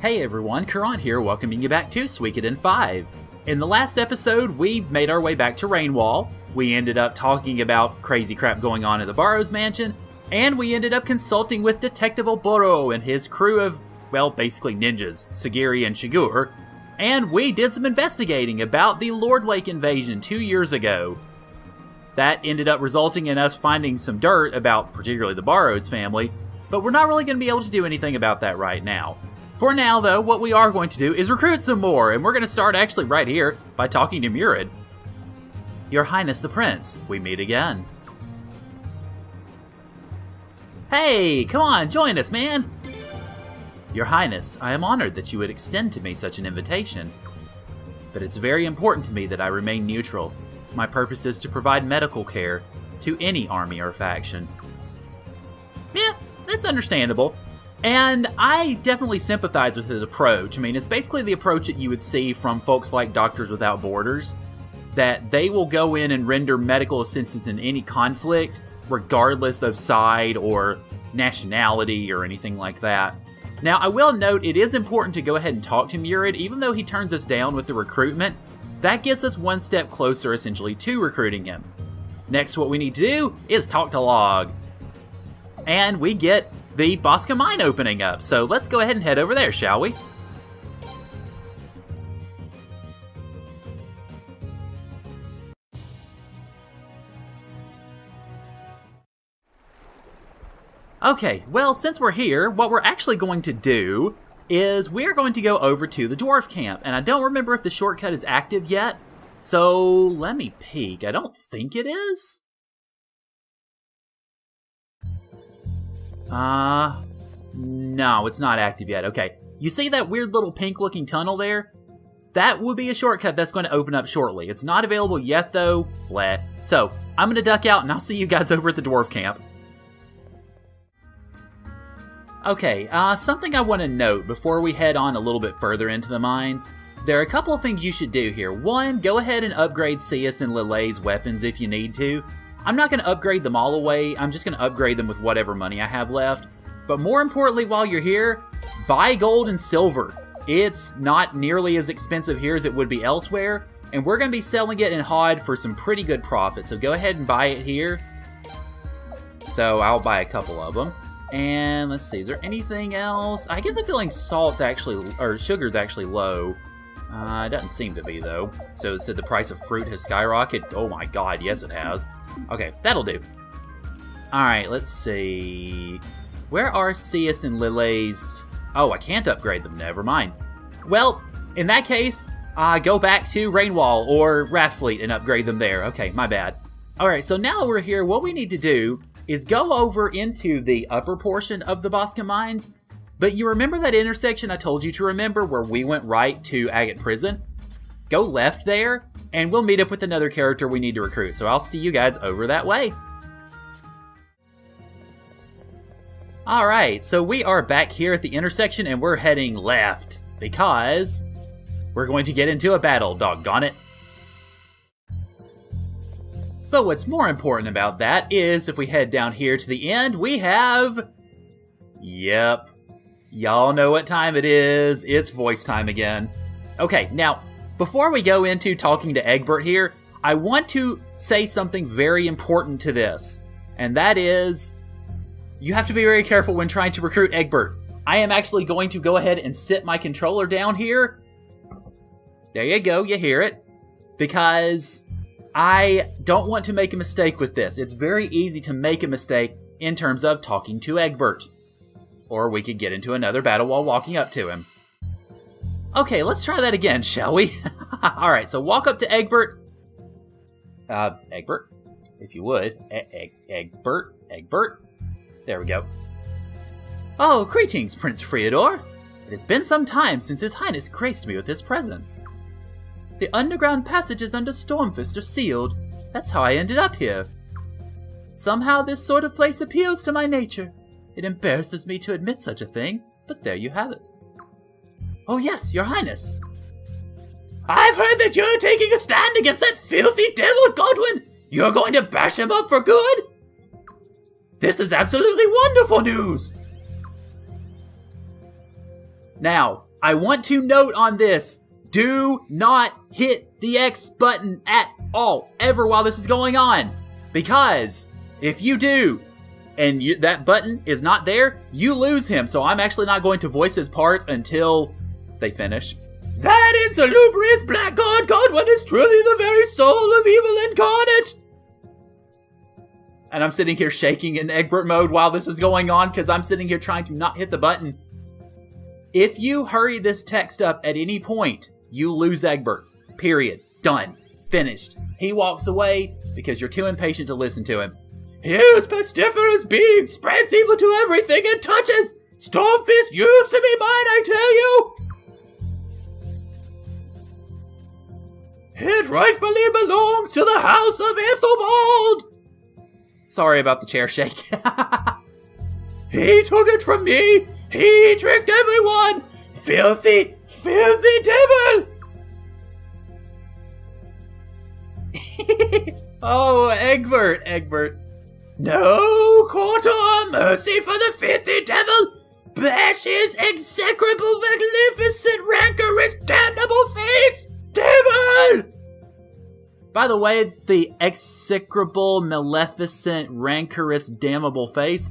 Hey everyone, Caront here, welcoming you back to Suikoden 5. In the last episode, we made our way back to Rainwall. We ended up talking about crazy crap going on at the Barrow's mansion, and we ended up consulting with Detective Oboro and his crew of, well, basically ninjas, Sagiri and Shigur, and we did some investigating about the Lord Lake invasion 2 years ago. That ended up resulting in us finding some dirt about particularly the Barrow's family, but we're not really going to be able to do anything about that right now. For now, though, what we are going to do is recruit some more, and we're going to start actually right here by talking to Murid. Your Highness the Prince, we meet again. Hey, come on, join us, man! Your Highness, I am honored that you would extend to me such an invitation. But it's very important to me that I remain neutral. My purpose is to provide medical care to any army or faction. Yeah, that's understandable. And I definitely sympathize with his approach. I mean, it's basically the approach that you would see from folks like Doctors Without Borders, that they will go in and render medical assistance in any conflict, regardless of side or nationality or anything like that. Now, I will note it is important to go ahead and talk to Murid, even though he turns us down with the recruitment. That gets us one step closer, essentially, to recruiting him. Next, what we need to do is talk to Log. And we get the Bosca Mine opening up, so let's go ahead and head over there, shall we? Okay, well, since we're here, what we're actually going to do is we're going to go over to the dwarf camp, and I don't remember if the shortcut is active yet, so let me peek. I don't think it is. No, it's not active yet. Okay, you see that weird little pink-looking tunnel there? That would be a shortcut that's going to open up shortly. It's not available yet, though. Bleh. So, I'm going to duck out, and I'll see you guys over at the dwarf camp. Okay, something I want to note before we head on a little bit further into the mines. There are a couple of things you should do here. One, go ahead and upgrade Sias and Lilay's weapons if you need to. I'm not going to upgrade them all away, I'm just going to upgrade them with whatever money I have left. But more importantly, while you're here, buy gold and silver. It's not nearly as expensive here as it would be elsewhere, and we're going to be selling it in HOD for some pretty good profit, so go ahead and buy it here. So I'll buy a couple of them. And let's see, is there anything else? I get the feeling salt's actually, or sugar's actually low. It doesn't seem to be, though. So it said the price of fruit has skyrocketed. Oh my god, yes it has. Okay, that'll do. Alright, let's see. Where are Sias and Lilay's? Oh, I can't upgrade them, never mind. Well, in that case, go back to Rainwall or Wrathfleet and upgrade them there. Okay, my bad. Alright, so now that we're here, what we need to do is go over into the upper portion of the Bosca Mines. But you remember that intersection I told you to remember where we went right to Agate Prison? Go left there, and we'll meet up with another character we need to recruit. So I'll see you guys over that way. Alright, so we are back here at the intersection, and we're heading left. Because we're going to get into a battle, doggone it. But what's more important about that is if we head down here to the end, we have... Yep. Y'all know what time it is. It's voice time again. Okay, now, before we go into talking to Egbert here, I want to say something very important to this. And that is, you have to be very careful when trying to recruit Egbert. I am actually going to go ahead and sit my controller down here. There you go, you hear it. Because I don't want to make a mistake with this. It's very easy to make a mistake in terms of talking to Egbert. Or we could get into another battle while walking up to him. Okay, let's try that again, shall we? Alright, so walk up to Egbert. Egbert, if you would. Egbert. There we go. Oh, greetings, Prince Friador. It has been some time since His Highness graced me with his presence. The underground passages under Stormfist are sealed. That's how I ended up here. Somehow this sort of place appeals to my nature. It embarrasses me to admit such a thing, but there you have it. Oh yes, Your Highness. I've heard that you're taking a stand against that filthy devil, Godwin. You're going to bash him up for good? This is absolutely wonderful news. Now, I want to note on this, do not hit the X button at all, ever while this is going on. Because if you do, and that button is not there, you lose him. So I'm actually not going to voice his parts until they finish. That insalubrious black god Godwin is truly the very soul of evil incarnate. And I'm sitting here shaking in Egbert mode while this is going on because I'm sitting here trying to not hit the button. If you hurry this text up at any point, you lose Egbert. Period. Done. Finished. He walks away because you're too impatient to listen to him. His pestiferous being spreads evil to everything it touches. Stormfist used to be mine, I tell you. It rightfully belongs to the house of Ethelbald. Sorry about the chair shake. He took it from me. He tricked everyone. Filthy, filthy devil. Oh, Egbert. No quarter or mercy for the filthy devil. Bash his execrable, magnificent, rancorous, damnable face. Devil! By the way, the execrable, maleficent, rancorous, damnable face,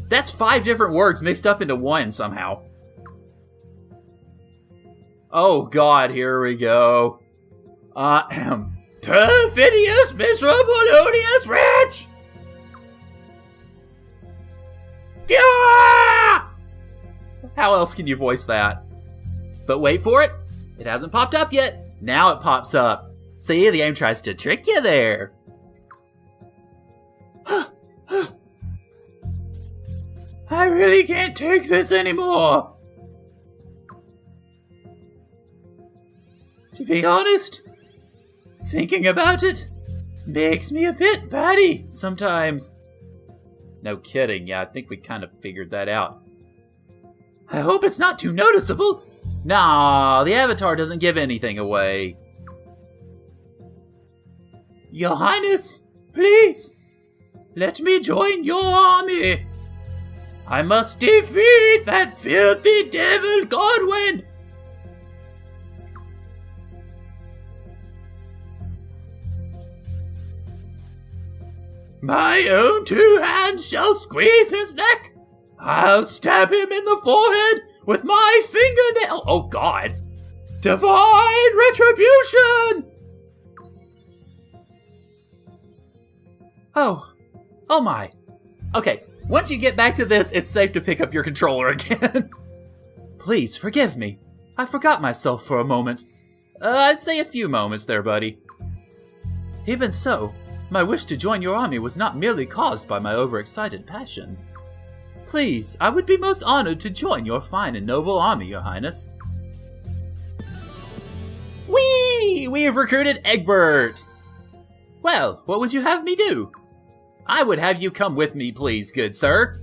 that's 5 different words mixed up into one somehow. Oh god, here we go. Perfidious, miserable, odious wretch! Yeah! How else can you voice that? But wait for it. It hasn't popped up yet. Now it pops up. See, the game tries to trick you there. I really can't take this anymore. To be honest, thinking about it makes me a bit batty sometimes. No kidding, yeah, I think we kind of figured that out. I hope it's not too noticeable. Nah, the avatar doesn't give anything away. Your Highness, please, let me join your army. I must defeat that filthy devil Godwin. My own 2 hands shall squeeze his neck. I'll stab him in the forehead with my fingernail. Oh, God. Divine retribution! Oh my. Okay, once you get back to this, it's safe to pick up your controller again. Please forgive me. I forgot myself for a moment. I'd say a few moments there, buddy. Even so, my wish to join your army was not merely caused by my overexcited passions. Please, I would be most honored to join your fine and noble army, Your Highness. Whee! We have recruited Egbert! Well, what would you have me do? I would have you come with me, please, good sir.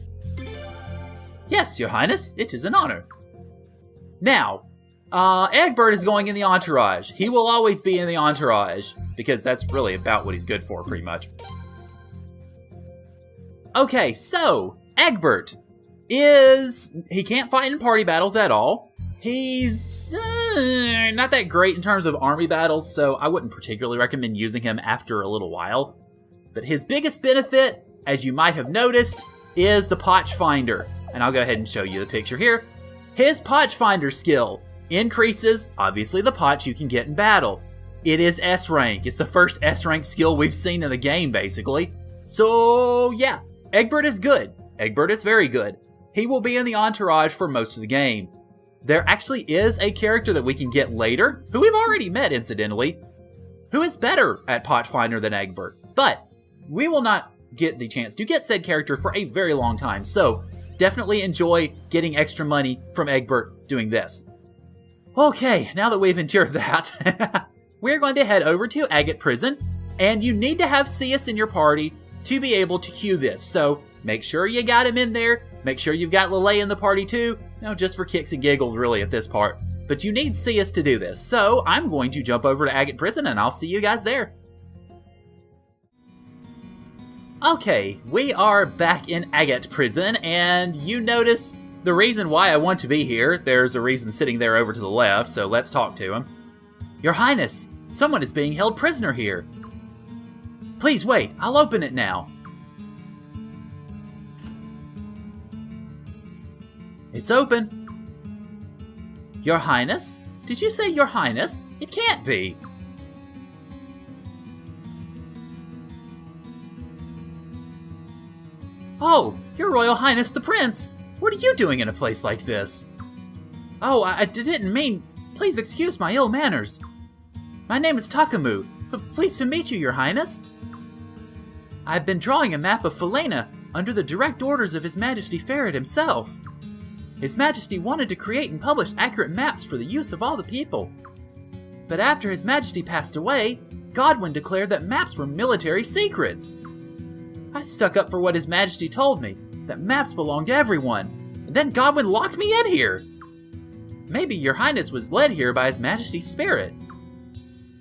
Yes, Your Highness, it is an honor. Now, Egbert is going in the entourage. He will always be in the entourage, because that's really about what he's good for, pretty much. Okay, so, Egbert he can't fight in party battles at all. He's not that great in terms of army battles, so I wouldn't particularly recommend using him after a little while. But his biggest benefit, as you might have noticed, is the Potch Finder. And I'll go ahead and show you the picture here. His Potch Finder skill increases, obviously, the potch you can get in battle. It is S rank. It's the first S rank skill we've seen in the game, basically. So, yeah, Egbert is good. Egbert is very good. He will be in the entourage for most of the game. There actually is a character that we can get later, who we've already met, incidentally, who is better at Potch Finder than Egbert. But we will not get the chance to get said character for a very long time, so definitely enjoy getting extra money from Egbert doing this. Okay, now that we've endured that, we're going to head over to Agate Prison, and you need to have CS in your party to be able to queue this, so make sure you got him in there, make sure you've got Lele in the party too, just for kicks and giggles really at this part, but you need CS to do this, so I'm going to jump over to Agate Prison and I'll see you guys there. Okay, we are back in Agate Prison, and you notice the reason why I want to be here, there's a reason sitting there over to the left, so let's talk to him. Your Highness, someone is being held prisoner here. Please wait, I'll open it now. It's open. Your Highness? Did you say Your Highness? It can't be. Oh, Your Royal Highness the Prince! What are you doing in a place like this? Oh, I didn't mean... Please excuse my ill manners. My name is Takamu. Pleased to meet you, Your Highness. I've been drawing a map of Falena under the direct orders of His Majesty Ferret himself. His Majesty wanted to create and publish accurate maps for the use of all the people. But after His Majesty passed away, Godwin declared that maps were military secrets. I stuck up for what His Majesty told me, that maps belonged to everyone, and then Godwin locked me in here. Maybe Your Highness was led here by His Majesty's spirit.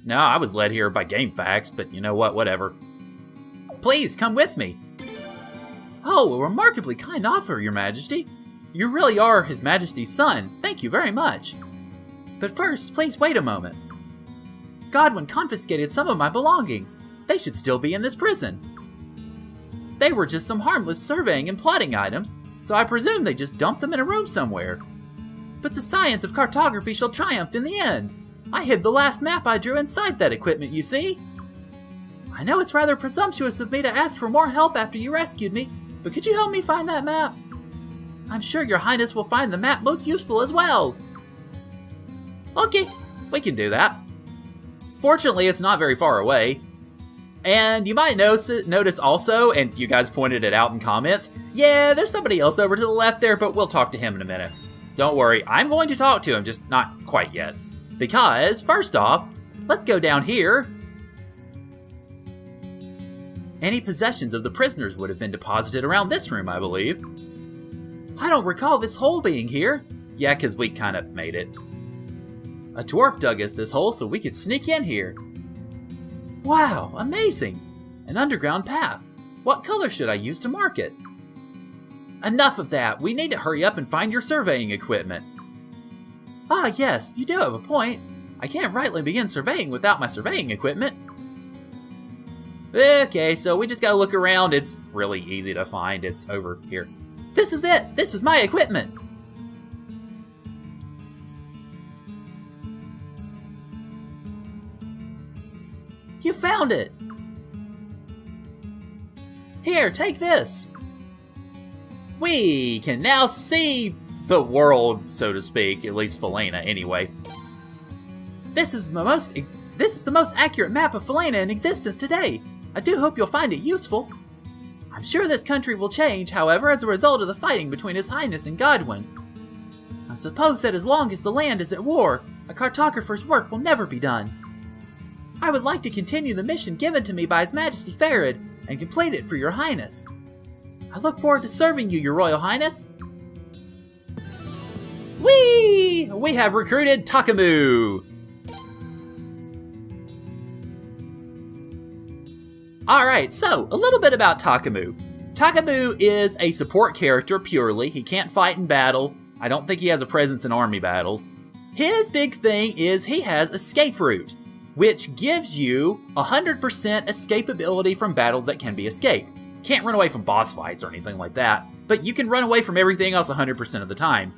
No, I was led here by game facts, but you know what, whatever. Please, come with me. Oh, a remarkably kind offer, Your Majesty. You really are His Majesty's son. Thank you very much. But first, please wait a moment. Godwin confiscated some of my belongings. They should still be in this prison. They were just some harmless surveying and plotting items, so I presume they just dumped them in a room somewhere. But the science of cartography shall triumph in the end. I hid the last map I drew inside that equipment, you see. I know it's rather presumptuous of me to ask for more help after you rescued me, but could you help me find that map? I'm sure Your Highness will find the map most useful as well. Okay, we can do that. Fortunately, it's not very far away. And you might notice also, and you guys pointed it out in comments, yeah, there's somebody else over to the left there, but we'll talk to him in a minute. Don't worry, I'm going to talk to him, just not quite yet. Because, first off, let's go down here. Any possessions of the prisoners would have been deposited around this room, I believe. I don't recall this hole being here. Yeah, because we kind of made it. A dwarf dug us this hole so we could sneak in here. Wow, amazing! An underground path. What color should I use to mark it? Enough of that. We need to hurry up and find your surveying equipment. Ah, yes, you do have a point. I can't rightly begin surveying without my surveying equipment. Okay, so we just gotta look around. It's really easy to find. It's over here. This is it! This is my equipment! You found it! Here, take this! We can now see the world, so to speak, at least Falena anyway. This is the most accurate map of Falena in existence today. I do hope you'll find it useful. I'm sure this country will change, however, as a result of the fighting between His Highness and Godwin. I suppose that as long as the land is at war, a cartographer's work will never be done. I would like to continue the mission given to me by His Majesty Ferret and complete it for Your Highness. I look forward to serving you, Your Royal Highness. Whee! We have recruited Takamu! Alright, so, a little bit about Takamu. Takamu is a support character purely. He can't fight in battle. I don't think he has a presence in army battles. His big thing is he has escape route, which gives you 100% escapability from battles that can be escaped. Can't run away from boss fights or anything like that, but you can run away from everything else 100% of the time.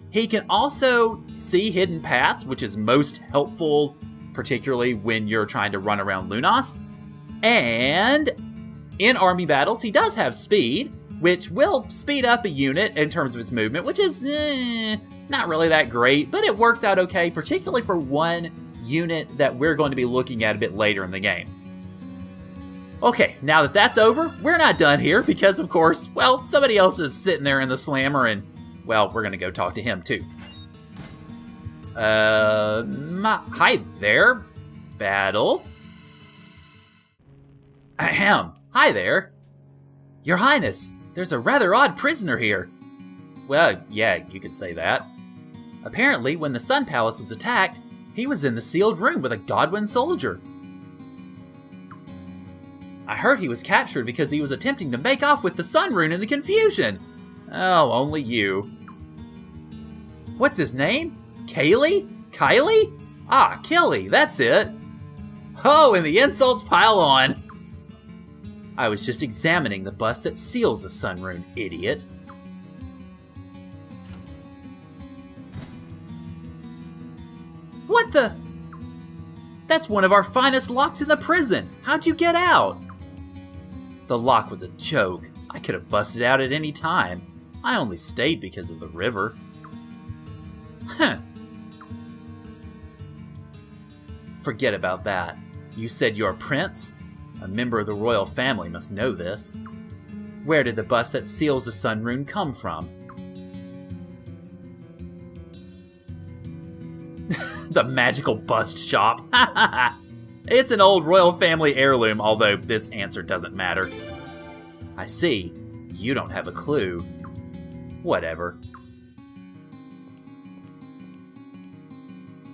He can also see hidden paths, which is most helpful, particularly when you're trying to run around Lunas. And in army battles, he does have speed, which will speed up a unit in terms of its movement, which is not really that great, but it works out okay, particularly for one unit that we're going to be looking at a bit later in the game. Okay, now that that's over, we're not done here because, of course, well, somebody else is sitting there in the slammer and, well, we're going to go talk to him too. Hi there, battle. Ahem. Hi there. Your Highness, there's a rather odd prisoner here. Well, yeah, you could say that. Apparently, when the Sun Palace was attacked, he was in the sealed room with a Godwin soldier. I heard he was captured because he was attempting to make off with the Sun Rune in the confusion. Oh, only you. What's his name? Kaylee? Kylie? Ah, Killy, that's it. Oh, and the insults pile on. I was just examining the bust that seals the sun rune, idiot. What the? That's one of our finest locks in the prison. How'd you get out? The lock was a joke. I could have busted out at any time. I only stayed because of the river. Huh. Forget about that. You said you're a prince? A member of the royal family must know this. Where did the bust that seals the sun rune come from? The magical bust shop. It's an old royal family heirloom, although this answer doesn't matter. I see. You don't have a clue. Whatever.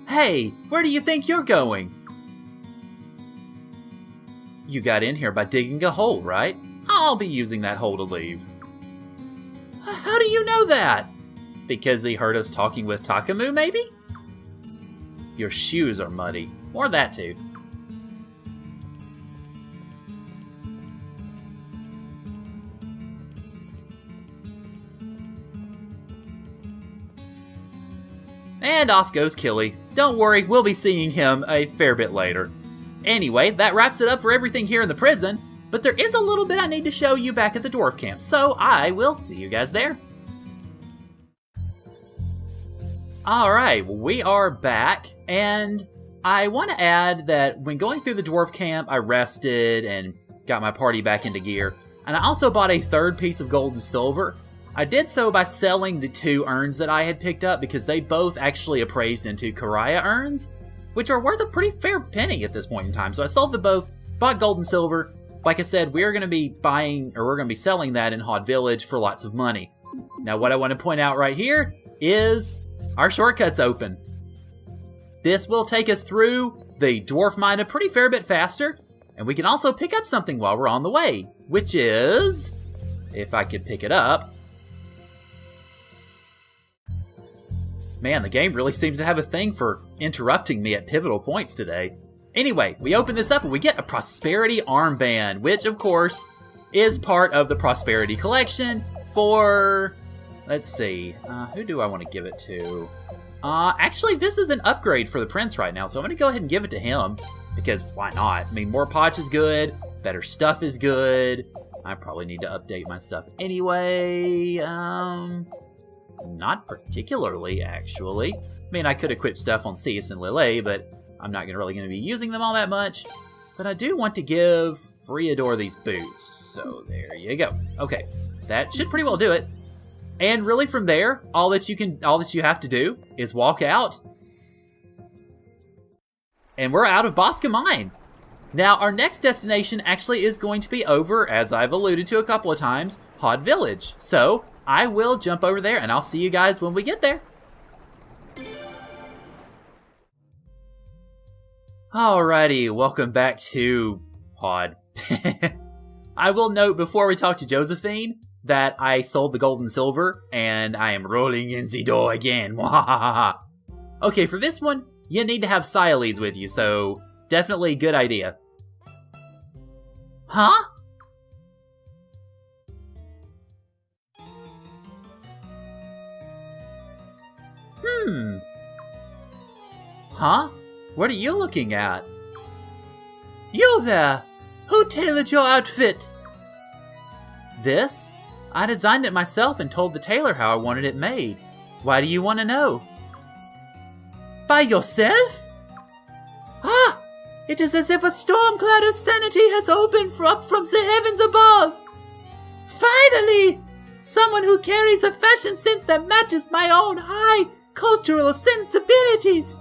Hey, where do you think you're going? You got in here by digging a hole, right? I'll be using that hole to leave. How do you know that? Because he heard us talking with Takamu, maybe? Your shoes are muddy. Or that too. And off goes Killy. Don't worry, we'll be seeing him a fair bit later. Anyway, that wraps it up for everything here in the prison, but there is a little bit I need to show you back at the dwarf camp, so I will see you guys there. Alright, we are back, and I want to add that when going through the dwarf camp, I rested and got my party back into gear, and I also bought a third piece of gold and silver. I did so by selling the 2 urns that I had picked up because they both actually appraised into Karaya urns, which are worth a pretty fair penny at this point in time. So I sold them both, bought gold and silver. Like I said, we're going to be selling that in Hod Village for lots of money. Now what I want to point out right here is our shortcut's open. This will take us through the dwarf mine a pretty fair bit faster, and we can also pick up something while we're on the way, which is, if I could pick it up. Man, the game really seems to have a thing for interrupting me at pivotal points today. Anyway, we open this up and we get a prosperity armband, which of course is part of the prosperity collection for, let's see, who do I want to give it to? Actually, this is an upgrade for the prince right now, so I'm going to go ahead and give it to him, because why not? I mean, more pots is good, better stuff is good. I probably need to update my stuff anyway. Not particularly, actually. I mean, I could equip stuff on Ceus and Lille, but I'm not really going to be using them all that much. But I do want to give Friador these boots. So there you go. Okay, that should pretty well do it. And really from there, all that you have to do is walk out. And we're out of Bosca Mine. Now, our next destination actually is going to be over, as I've alluded to a couple of times, Hod Village. So I will jump over there, and I'll see you guys when we get there. Alrighty, welcome back to Hod. I will note before we talk to Josephine that I sold the gold and silver, and I am rolling in the dough again. Okay, for this one, you need to have Sialeeds with you, so definitely good idea. Huh? Huh? What are you looking at? You there! Who tailored your outfit? This? I designed it myself and told the tailor how I wanted it made. Why do you want to know? By yourself? Ah! It is as if a storm cloud of sanity has opened up from the heavens above! Finally! Someone who carries a fashion sense that matches my own high cultural sensibilities!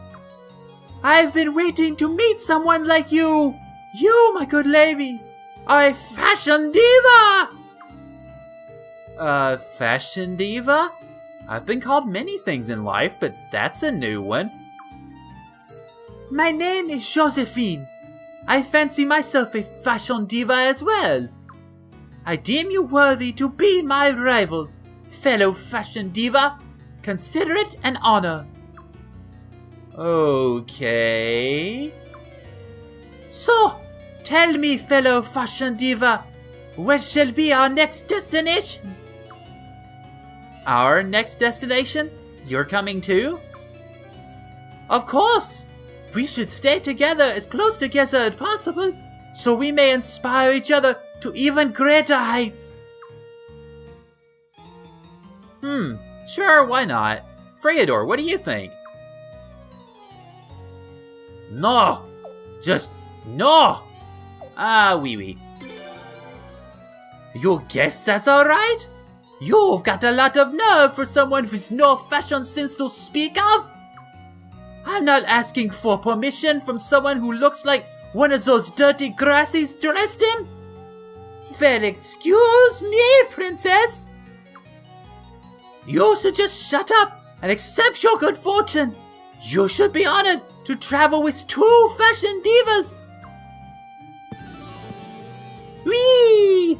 I've been waiting to meet someone like you! You, my good lady, are a fashion diva! Fashion diva? I've been called many things in life, but that's a new one. My name is Josephine. I fancy myself a fashion diva as well. I deem you worthy to be my rival, fellow fashion diva. Consider it an honor. Okay. So, tell me, fellow fashion diva, what shall be our next destination? Our next destination? You're coming too? Of course! We should stay together as close together as possible, so we may inspire each other to even greater heights. Sure, why not? Freador, what do you think? No! Just no! Ah, oui. You guess that's alright? You've got a lot of nerve for someone with no fashion sense to speak of. I'm not asking for permission from someone who looks like one of those dirty grassies dressed in. Well, excuse me, princess. You should just shut up and accept your good fortune. You should be honored to travel with two fashion divas. Whee!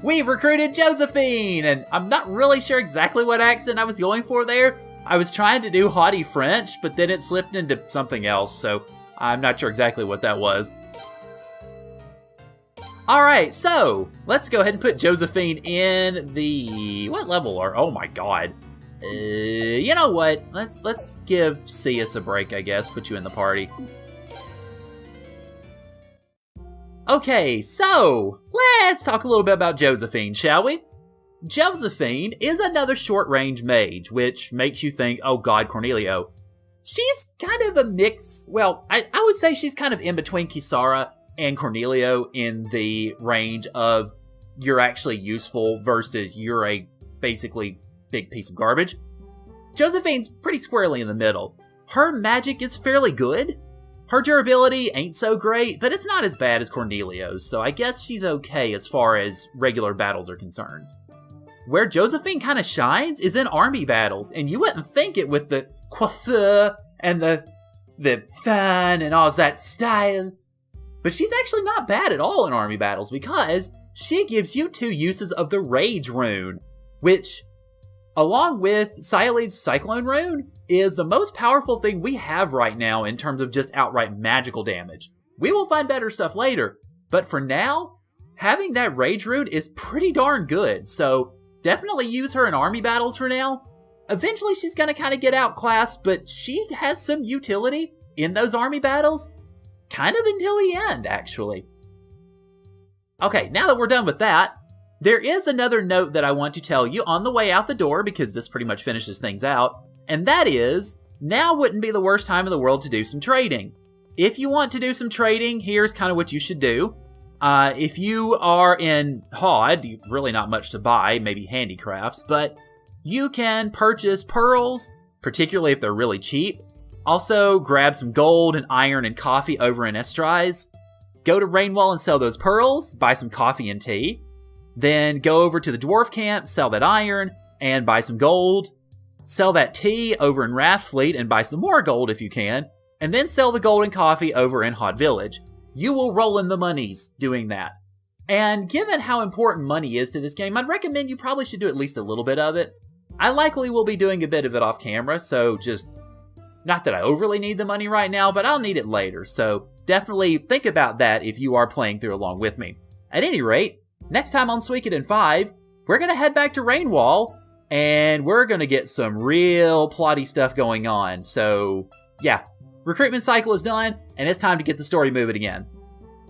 We've recruited Josephine, and I'm not really sure exactly what accent I was going for there. I was trying to do haughty French, but then it slipped into something else, so I'm not sure exactly what that was. Alright, so let's go ahead and put Josephine in the... What level are... Oh my god. You know what? Let's give Cius a break, I guess. Put you in the party. Okay, so let's talk a little bit about Josephine, shall we? Josephine is another short-range mage, which makes you think, oh god, Cornelio. She's kind of a mix. Well, I would say she's kind of in between Kisara and Cornelio in the range of you're actually useful versus you're a basically big piece of garbage. Josephine's pretty squarely in the middle. Her magic is fairly good. Her durability ain't so great, but it's not as bad as Cornelio's, so I guess she's okay as far as regular battles are concerned. Where Josephine kind of shines is in army battles, and you wouldn't think it with the coiffure and the fun and all that style. But she's actually not bad at all in army battles because she gives you 2 uses of the Rage Rune, which, along with Cyaleid's Cyclone Rune, is the most powerful thing we have right now in terms of just outright magical damage. We will find better stuff later, but for now, having that Rage Rune is pretty darn good, so definitely use her in army battles for now. Eventually she's gonna kind of get outclassed, but she has some utility in those army battles, kind of until the end, actually. Okay, now that we're done with that, there is another note that I want to tell you on the way out the door, because this pretty much finishes things out, and that is, now wouldn't be the worst time in the world to do some trading. If you want to do some trading, here's kind of what you should do. If you are in HOD, really not much to buy, maybe handicrafts, but you can purchase pearls, particularly if they're really cheap. Also, grab some gold and iron and coffee over in Estrise. Go to Rainwall and sell those pearls, buy some coffee and tea. Then go over to the dwarf camp, sell that iron, and buy some gold. Sell that tea over in Rathfleet and buy some more gold if you can. And then sell the gold and coffee over in Hot Village. You will roll in the monies doing that. And given how important money is to this game, I'd recommend you probably should do at least a little bit of it. I likely will be doing a bit of it off camera, so just... Not that I overly need the money right now, but I'll need it later, so definitely think about that if you are playing through along with me. At any rate, next time on Suikoden 5, we're going to head back to Rainwall, and we're going to get some real plotty stuff going on. So, yeah, recruitment cycle is done, and it's time to get the story moving again.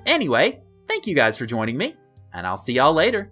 Anyway, thank you guys for joining me, and I'll see y'all later.